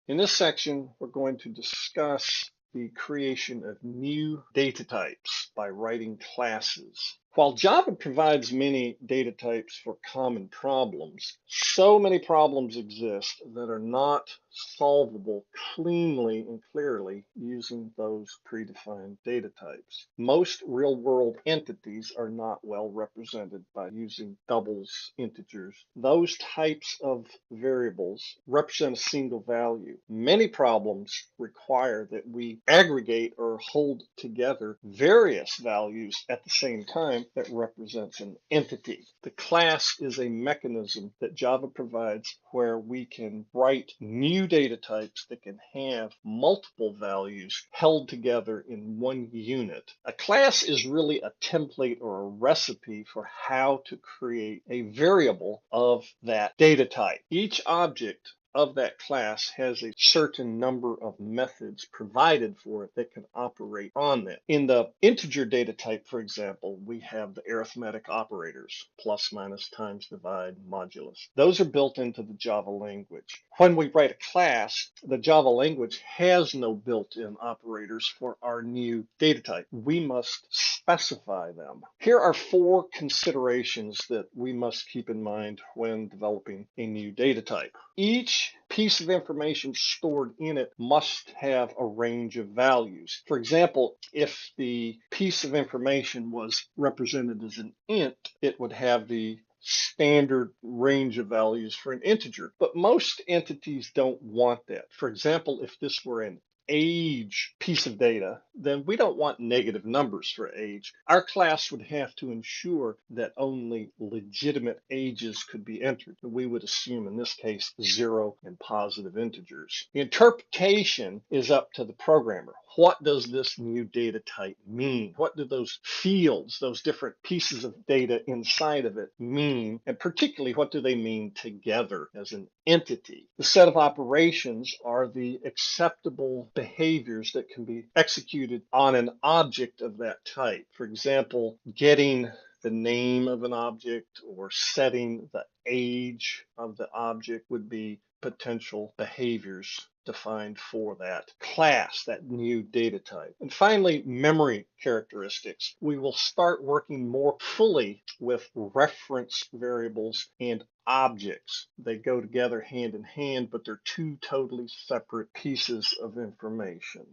In this section, we're going to discuss the creation of new data types by writing classes. While Java provides many data types for common problems, so many problems exist that are not solvable cleanly and clearly using those predefined data types. Most real-world entities are not well represented by using doubles, integers. Those types of variables represent a single value. Many problems require that we aggregate or hold together various values at the same time that represents an entity. The class is a mechanism that Java provides where we can write new data types that can have multiple values held together in one unit. A class is really a template or a recipe for how to create a variable of that data type. Each object of that class has a certain number of methods provided for it that can operate on that. In the integer data type, for example, we have the arithmetic operators, plus, minus, times, divide, modulus. Those are built into the Java language. When we write a class, the Java language has no built-in operators for our new data type. We must specify them. Here are 4 considerations that we must keep in mind when developing a new data type. Each piece of information stored in it must have a range of values. For example, if the piece of information was represented as an int, it would have the standard range of values for an integer. But most entities don't want that. For example, if this were an age piece of data, then we don't want negative numbers for age. Our class would have to ensure that only legitimate ages could be entered. We would assume in this case 0 and positive integers. The interpretation is up to the programmer. What does this new data type mean? What do those fields, those different pieces of data inside of it mean? And particularly, what do they mean together as an entity? The set of operations are the acceptable behaviors that can be executed on an object of that type. For example, getting the name of an object or setting the age of the object would be potential behaviors defined for that class, that new data type. And finally, memory characteristics. We will start working more fully with reference variables and objects. They go together hand in hand, but they're 2 totally separate pieces of information.